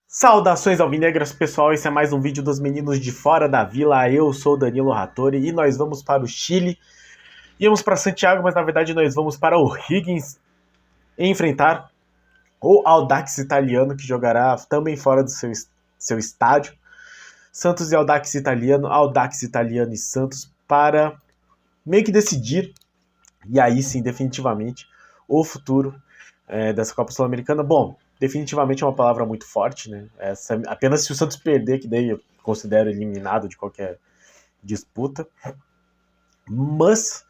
Saudações alvinegras, pessoal, esse é mais um vídeo dos meninos de fora da vila. Eu sou o Danilo Rattori e nós vamos para o Chile. Íamos para Santiago, mas na verdade nós vamos para o Higgins enfrentar o Audax Italiano, que jogará também fora do seu estádio. Santos e Audax Italiano e Santos para meio que decidir, e aí sim, definitivamente, o futuro dessa Copa Sul-Americana. Bom, definitivamente é uma palavra muito forte, né? Apenas se o Santos perder, que daí eu considero eliminado de qualquer disputa. Mas,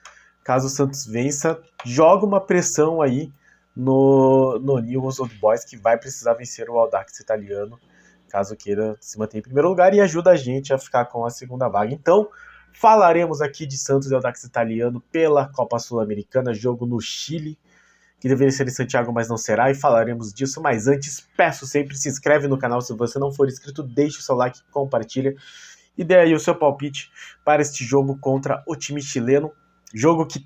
caso o Santos vença, joga uma pressão aí no Newell's Old Boys, que vai precisar vencer o Audax Italiano, caso queira se manter em primeiro lugar, e ajuda a gente a ficar com a segunda vaga. Então, falaremos aqui de Santos e Audax Italiano pela Copa Sul-Americana, jogo no Chile, que deveria ser em Santiago, mas não será, e falaremos disso. Mas antes, peço sempre, se inscreve no canal se você não for inscrito, deixe o seu like, compartilha e dê aí o seu palpite para este jogo contra o time chileno. Jogo que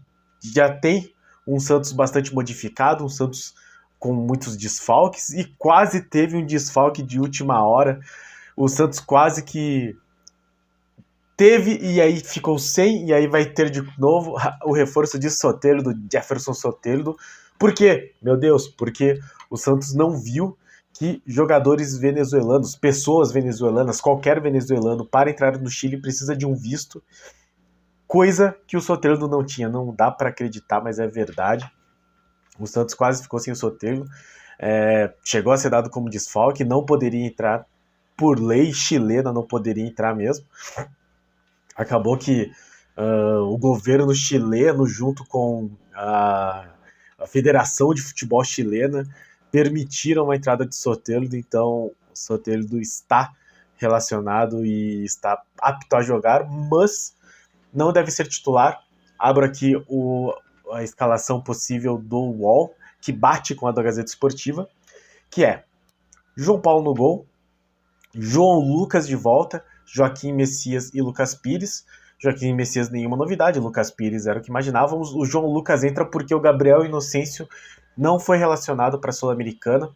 já tem um Santos bastante modificado, um Santos com muitos desfalques, e quase teve um desfalque de última hora. O Santos quase que teve e aí ficou sem, e aí vai ter de novo o reforço de Soteldo, do Jefferson Soteldo. Por quê? Meu Deus, porque o Santos não viu que jogadores venezuelanos, pessoas venezuelanas, qualquer venezuelano, para entrar no Chile precisa de um visto, coisa que o Soteldo não tinha. Não dá para acreditar, mas é verdade. O Santos quase ficou sem o Soteldo, chegou a ser dado como desfalque, não poderia entrar, por lei chilena não poderia entrar mesmo. Acabou que o governo chileno, junto com a Federação de Futebol Chilena, permitiram a entrada de Soteldo, então o Soteldo está relacionado e está apto a jogar, mas não deve ser titular. Abro aqui a escalação possível do UOL, que bate com a da Gazeta Esportiva, que é João Paulo no gol, João Lucas de volta, Joaquim Messias e Lucas Pires. Joaquim Messias, nenhuma novidade, Lucas Pires era o que imaginávamos. O João Lucas entra porque o Gabriel Inocêncio não foi relacionado para a Sul-Americana.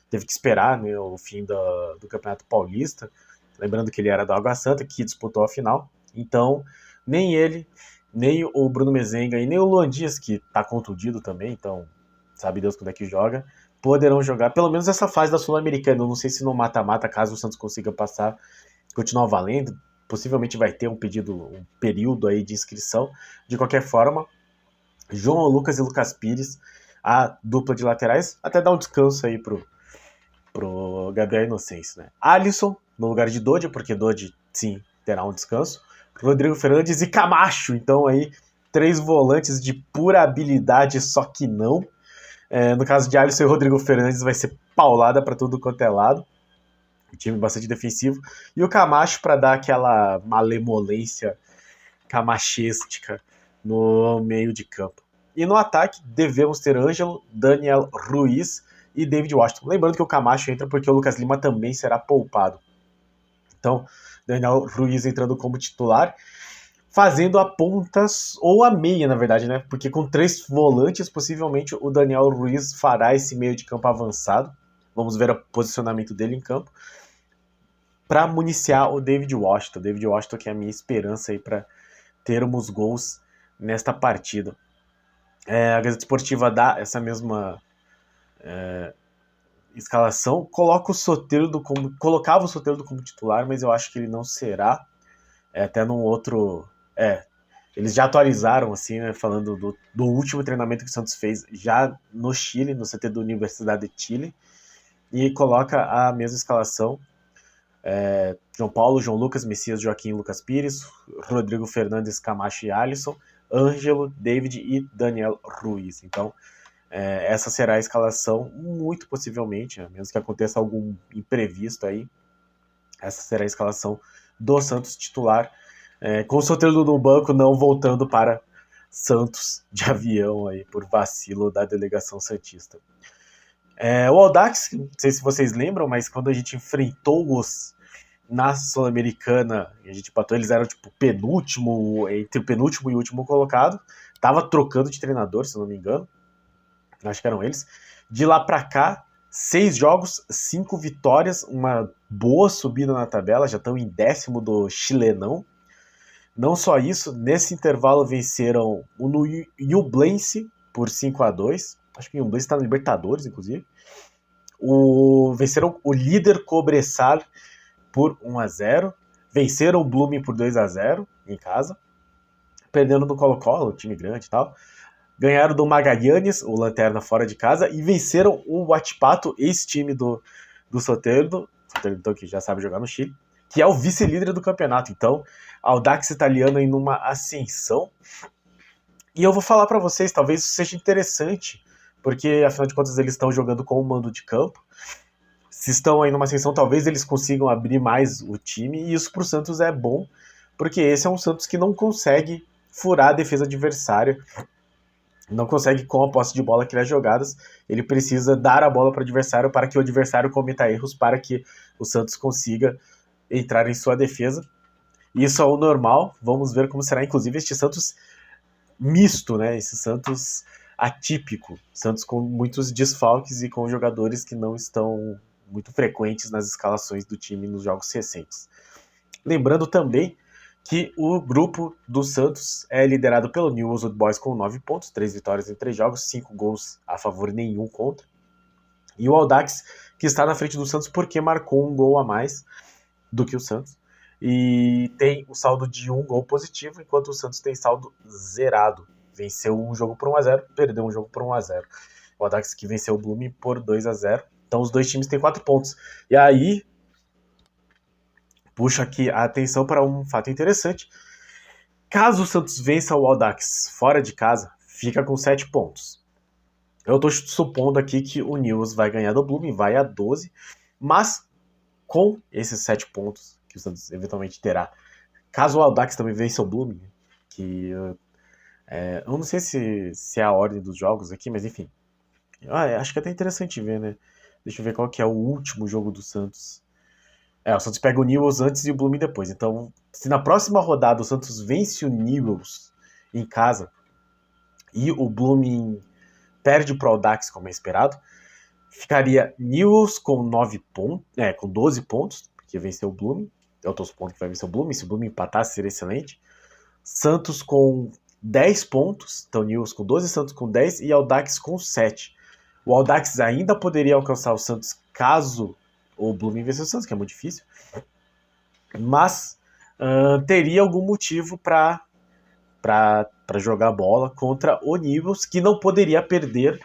Teve que esperar, né, o fim do Campeonato Paulista. Lembrando que ele era do Água Santa, que disputou a final. Então, nem ele, nem o Bruno Mezenga e nem o Luan Dias, que está contundido também, então sabe Deus quando é que joga, poderão jogar pelo menos essa fase da Sul-Americana. Eu não sei se no mata-mata, caso o Santos consiga passar, continuar valendo. Possivelmente vai ter um período aí de inscrição. De qualquer forma, João Lucas e Lucas Pires, a dupla de laterais, até dá um descanso aí pro Gabriel Inocêncio, né? Alisson, no lugar de Dodi, porque Dodi, sim, terá um descanso. Rodrigo Fernandes e Camacho. Então aí, 3 volantes de pura habilidade, só que não. No caso de Alisson e Rodrigo Fernandes, vai ser paulada para tudo quanto é lado. Um time bastante defensivo. E o Camacho para dar aquela malemolência camachística no meio de campo. E no ataque, devemos ter Ângelo, Daniel Ruiz e David Washington. Lembrando que o Camacho entra porque o Lucas Lima também será poupado. Então, Daniel Ruiz entrando como titular, fazendo a pontas, ou a meia, na verdade, né? Porque com 3 volantes, possivelmente o Daniel Ruiz fará esse meio de campo avançado. Vamos ver o posicionamento dele em campo, para municiar o David Washington. David Washington, que é a minha esperança aí para termos gols nesta partida. A Gazeta Esportiva dá essa mesma escalação, colocava o Soteldo como titular, mas eu acho que ele não será. Até num outro... eles já atualizaram, assim, né, falando do último treinamento que o Santos fez já no Chile, no CT da Universidade de Chile, e coloca a mesma escalação. João Paulo, João Lucas, Messias, Joaquim, Lucas Pires, Rodrigo Fernandes, Camacho e Alisson, Ângelo, David e Daniel Ruiz. Então, essa será a escalação, muito possivelmente, a menos que aconteça algum imprevisto aí, essa será a escalação do Santos titular, com o Soteldo no banco, não voltando para Santos de avião aí, por vacilo da delegação santista. O Audax, não sei se vocês lembram, mas quando a gente enfrentou-os na Sul-Americana, a gente empatou, eles eram tipo penúltimo, entre o penúltimo e o último colocado, tava trocando de treinador, se não me engano, acho que eram eles. De lá para cá, 6 jogos, 5 vitórias, uma boa subida na tabela, já estão em 10º do Chilenão. Não só isso, nesse intervalo venceram o Ñublense por 5-2. Acho que o Ñublense está na Libertadores, inclusive. Venceram o líder Cobresal por 1-0. Venceram o Blooming por 2-0 em casa. Perdendo do Colo-Colo, time grande e tal. Ganharam do Magallanes, o Lanterna, fora de casa. E venceram o Huachipato, ex-time do Soteldo. Soteldo, então, que já sabe jogar no Chile. Que é o vice-líder do campeonato. Então, Audax italiano em uma ascensão. E eu vou falar para vocês, talvez isso seja interessante, porque afinal de contas eles estão jogando com o mando de campo. Se estão aí numa ascensão, talvez eles consigam abrir mais o time, e isso pro Santos é bom, porque esse é um Santos que não consegue furar a defesa adversária, não consegue com a posse de bola criar jogadas, ele precisa dar a bola para o adversário para que o adversário cometa erros, para que o Santos consiga entrar em sua defesa. Isso é o normal, vamos ver como será inclusive este Santos misto, né? Esse Santos atípico, Santos com muitos desfalques e com jogadores que não estão muito frequentes nas escalações do time nos jogos recentes. Lembrando também que o grupo do Santos é liderado pelo Newell's Old Boys com 9 pontos, 3 vitórias em 3 jogos, 5 gols a favor e nenhum contra. E o Audax, que está na frente do Santos porque marcou um gol a mais do que o Santos. E tem o saldo de 1 gol positivo, enquanto o Santos tem saldo zerado. Venceu um jogo por 1-0, perdeu um jogo por 1-0. O Audax que venceu o Blooming por 2-0. Então os dois times têm 4 pontos. E aí, puxa aqui a atenção para um fato interessante. Caso o Santos vença o Audax fora de casa, fica com 7 pontos. Eu estou supondo aqui que o Newell's vai ganhar do Blooming, vai a 12, mas com esses 7 pontos que o Santos eventualmente terá, caso o Audax também vença o Blooming, que eu não sei se é a ordem dos jogos aqui, mas enfim. Acho que é até interessante ver, né? Deixa eu ver qual que é o último jogo do Santos. O Santos pega o Newell's antes e o Blooming depois. Então, se na próxima rodada o Santos vence o Newell's em casa e o Blooming perde para o Audax, como é esperado, ficaria Newell's com 9 pontos, com 12 pontos, porque venceu o Blooming. Eu tô supondo que vai vencer o Blooming. Se o Blooming empatasse, seria excelente. Santos com 10 pontos. Então, Newell's com 12, Santos com 10 e Audax com 7. O Audax ainda poderia alcançar o Santos caso o Blooming vencesse o Santos, que é muito difícil. Mas teria algum motivo para jogar bola contra o Newell's, que não poderia perder,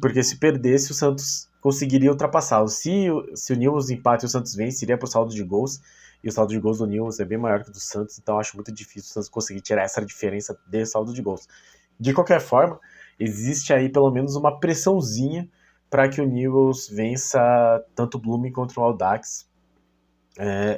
porque se perdesse o Santos conseguiria ultrapassá-lo. Se o Newell's empate e o Santos vence, iria para o saldo de gols, e o saldo de gols do Newell's é bem maior que o do Santos, então acho muito difícil o Santos conseguir tirar essa diferença de saldo de gols. De qualquer forma, existe aí pelo menos uma pressãozinha para que o Newell's vença tanto o Blooming contra o Audax,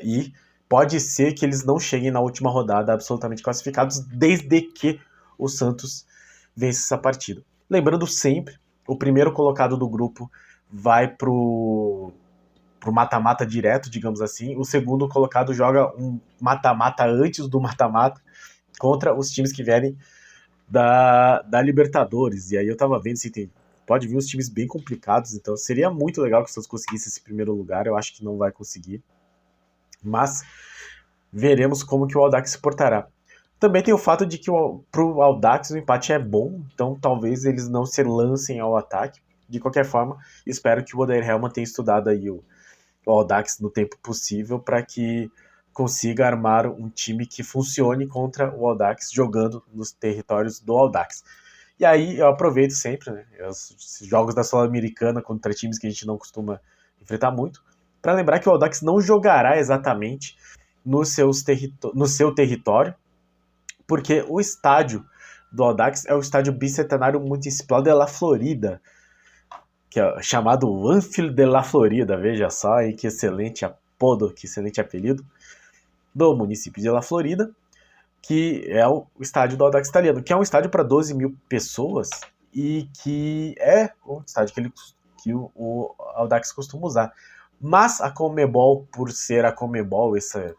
e pode ser que eles não cheguem na última rodada absolutamente classificados, desde que o Santos vença essa partida. Lembrando sempre, o primeiro colocado do grupo vai pro mata-mata direto, digamos assim. O segundo colocado joga um mata-mata antes do mata-mata contra os times que vierem da Libertadores. E aí eu tava vendo, assim, pode vir uns times bem complicados, então seria muito legal que o Santos conseguisse esse primeiro lugar. Eu acho que não vai conseguir, mas veremos como que o Audax se portará. Também tem o fato de que pro Audax o empate é bom, então talvez eles não se lancem ao ataque. De qualquer forma, espero que o Odair Helman tenha estudado aí o Audax no tempo possível para que consiga armar um time que funcione contra o Audax, jogando nos territórios do Audax. E aí eu aproveito sempre, né, os jogos da Sul-Americana contra times que a gente não costuma enfrentar muito, para lembrar que o Audax não jogará exatamente no seu território, porque o estádio do Audax é o estádio bicentenário municipal de La Florida, que é chamado Anfield de La Florida, veja só, hein, que excelente apodo, que excelente apelido, do município de La Florida, que é o estádio do Audax italiano, que é um estádio para 12 mil pessoas e que é o estádio que o Audax costuma usar. Mas a Conmebol, por ser a Conmebol, esse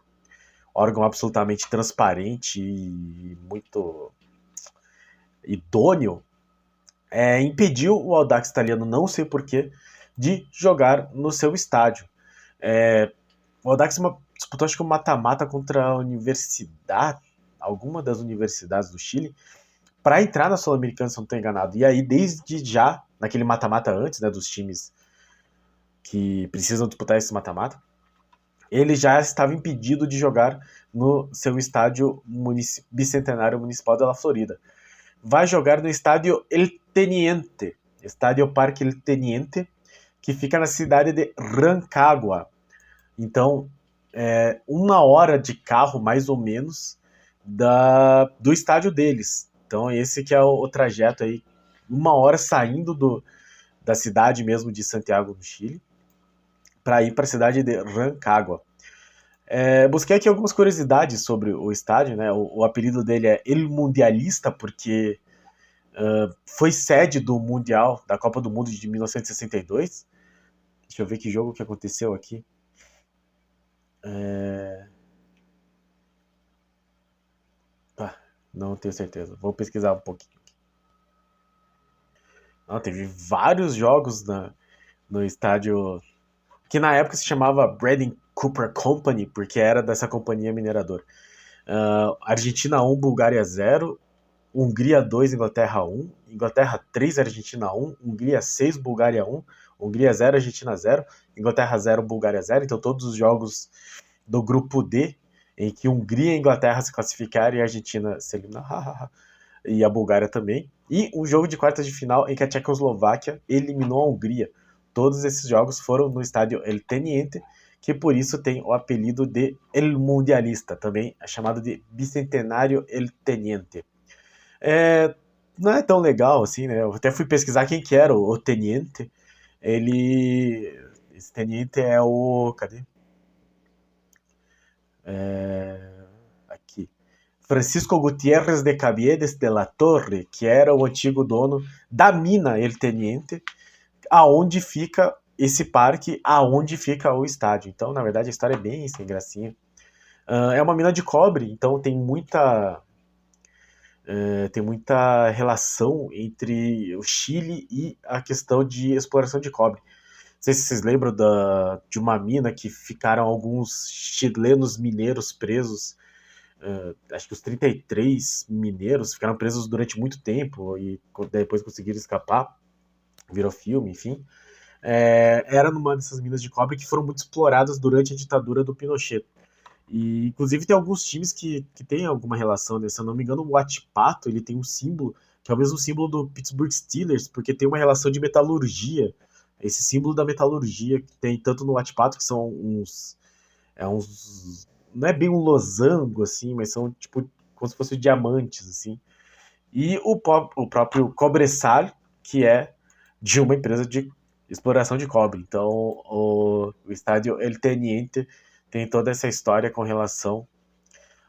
órgão absolutamente transparente e muito idôneo, impediu o Audax Italiano, não sei porquê, de jogar no seu estádio. O Audax disputou acho que um mata-mata contra a universidade, alguma das universidades do Chile, para entrar na Sul-Americana, se eu não estou enganado. E aí, desde já, naquele mata-mata antes, né, dos times que precisam disputar esse mata-mata, ele já estava impedido de jogar no seu estádio bicentenário municipal de La Florida. Vai jogar no estádio El Teniente, estádio Parque El Teniente, que fica na cidade de Rancagua. Então, 1 hora de carro, mais ou menos, do estádio deles. Então, esse que é o trajeto aí. 1 hora saindo da cidade mesmo de Santiago, no Chile, para ir para a cidade de Rancagua. Busquei aqui algumas curiosidades sobre o estádio, né? O apelido dele é El Mundialista, porque foi sede do Mundial, da Copa do Mundo de 1962. Deixa eu ver que jogo que aconteceu aqui. Não tenho certeza. Vou pesquisar um pouquinho. Não, teve vários jogos no estádio que na época se chamava Braden Cooper Company, porque era dessa companhia mineradora. Argentina 1, Bulgária 0, Hungria 2, Inglaterra 1, Inglaterra 3, Argentina 1, Hungria 6, Bulgária 1, Hungria 0, Argentina 0, Inglaterra 0, Bulgária 0. Então todos os jogos do grupo D, em que Hungria e Inglaterra se classificaram e a Argentina se eliminou, e a Bulgária também. E um jogo de quartas de final em que a Tchecoslováquia eliminou a Hungria. Todos esses jogos foram no estádio El Teniente, que por isso tem o apelido de El Mundialista, também é chamado de Bicentenário El Teniente. Não é tão legal assim, né? Eu até fui pesquisar quem que era o Teniente. Esse Teniente é o... Cadê? Aqui. Francisco Gutiérrez de Caviedes de la Torre, que era o antigo dono da mina El Teniente, aonde fica esse parque, aonde fica o estádio. Então, na verdade, a história é bem sem gracinha. É uma mina de cobre, então tem muita relação entre o Chile e a questão de exploração de cobre. Não sei se vocês lembram de uma mina que ficaram alguns chilenos mineiros presos. Acho que os 33 mineiros ficaram presos durante muito tempo e depois conseguiram escapar. Virou filme, enfim. Era numa dessas minas de cobre que foram muito exploradas durante a ditadura do Pinochet. E, inclusive, tem alguns times que têm alguma relação, né? Se eu não me engano, o Huachipato, ele tem um símbolo, que é o mesmo símbolo do Pittsburgh Steelers, porque tem uma relação de metalurgia. Esse símbolo da metalurgia que tem tanto no Huachipato, que são uns... Não é bem um losango, assim, mas são, tipo, como se fossem diamantes, assim. E o próprio Cobressal, que é de uma empresa de exploração de cobre. Então, o estádio El Teniente tem toda essa história com relação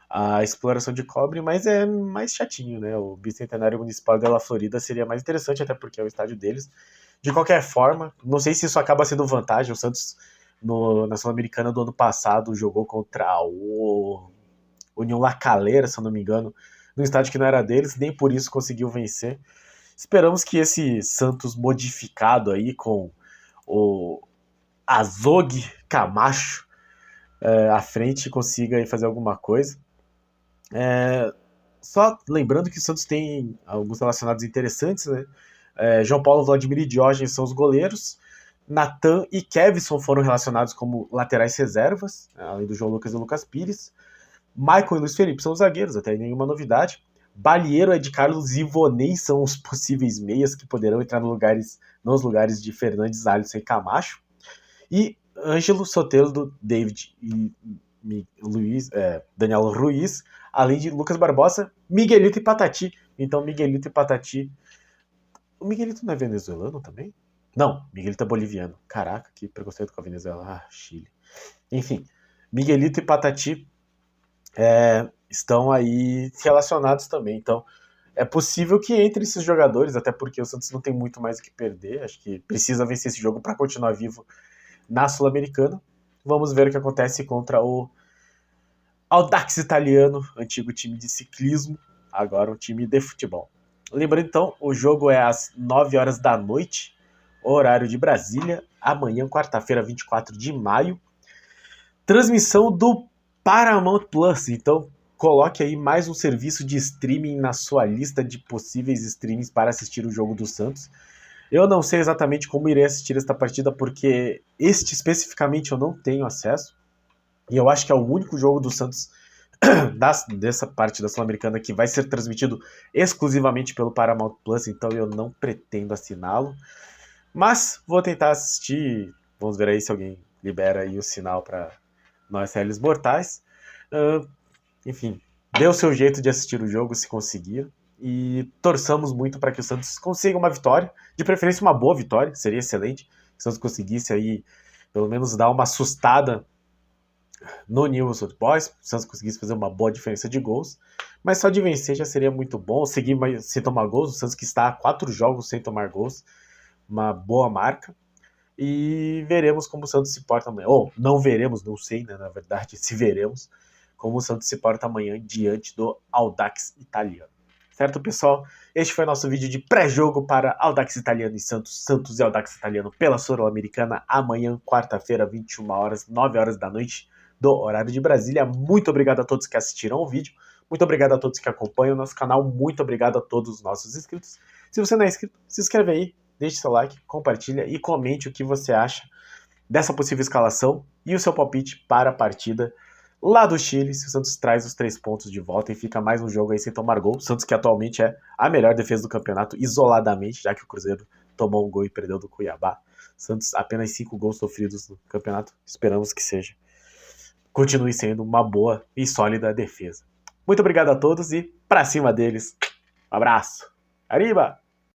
à exploração de cobre, mas é mais chatinho, né? O Bicentenário Municipal de La Florida seria mais interessante, até porque é o estádio deles. De qualquer forma, não sei se isso acaba sendo vantagem. O Santos, na Sul-Americana do ano passado, jogou contra o União La Calera, se eu não me engano, no estádio que não era deles, nem por isso conseguiu vencer. Esperamos que esse Santos modificado aí com o Azog Camacho à frente consiga fazer alguma coisa. Só lembrando que o Santos tem alguns relacionados interessantes, né? João Paulo, Vladimir e Diógenes são os goleiros. Natan e Kevson foram relacionados como laterais reservas, além do João Lucas e Lucas Pires. Michael e Luiz Felipe são os zagueiros, até nenhuma novidade. Balieiro, Ed Carlos e Ivonei são os possíveis meias que poderão entrar nos lugares de Fernandes, Alisson e Camacho. E Ângelo, Soteldo, David e Daniel Ruiz, além de Lucas Barbosa, Miguelito e Patati. Então, Miguelito e Patati... O Miguelito não é venezuelano também? Não, Miguelito é boliviano. Caraca, que preconceito com a Venezuela. Chile. Enfim, Miguelito e Patati estão aí relacionados também. Então, é possível que entre esses jogadores, até porque o Santos não tem muito mais o que perder. Acho que precisa vencer esse jogo para continuar vivo na Sul-Americana. Vamos ver o que acontece contra o Audax Italiano, antigo time de ciclismo, agora um time de futebol. Lembrando então, o jogo é às 9 horas da noite, horário de Brasília, amanhã, quarta-feira, 24 de maio. Transmissão do Paramount Plus, então coloque aí mais um serviço de streaming na sua lista de possíveis streamings para assistir o jogo do Santos. Eu não sei exatamente como irei assistir esta partida, porque este especificamente eu não tenho acesso. E eu acho que é o único jogo do Santos dessa parte da Sul-Americana que vai ser transmitido exclusivamente pelo Paramount Plus, então eu não pretendo assiná-lo. Mas vou tentar assistir. Vamos ver aí se alguém libera aí o sinal para nós réis mortais. Enfim, dê o seu jeito de assistir o jogo se conseguir. E torçamos muito para que o Santos consiga uma vitória, de preferência uma boa vitória, seria excelente. Se o Santos conseguisse aí, pelo menos dar uma assustada no Newell's Old Boys, se o Santos conseguisse fazer uma boa diferença de gols. Mas só de vencer já seria muito bom, seguir sem tomar gols. O Santos que está a 4 jogos sem tomar gols, uma boa marca. E veremos como o Santos se porta amanhã. Ou não veremos, não sei, né? Na verdade, se veremos como o Santos se porta amanhã diante do Audax Italiano. Certo, pessoal? Este foi nosso vídeo de pré-jogo para Audax Italiano e Santos. Santos e Audax Italiano pela Sul-Americana amanhã, quarta-feira, 21 horas, 9 horas da noite, do horário de Brasília. Muito obrigado a todos que assistiram o vídeo. Muito obrigado a todos que acompanham o nosso canal. Muito obrigado a todos os nossos inscritos. Se você não é inscrito, se inscreve aí, deixe seu like, compartilha e comente o que você acha dessa possível escalação e o seu palpite para a partida lá do Chile, se o Santos traz os 3 pontos de volta e fica mais um jogo aí sem tomar gol. O Santos que atualmente é a melhor defesa do campeonato, isoladamente, já que o Cruzeiro tomou um gol e perdeu do Cuiabá. Santos apenas 5 gols sofridos no campeonato, esperamos que seja. Continue sendo uma boa e sólida defesa. Muito obrigado a todos e pra cima deles. Um abraço. Arriba!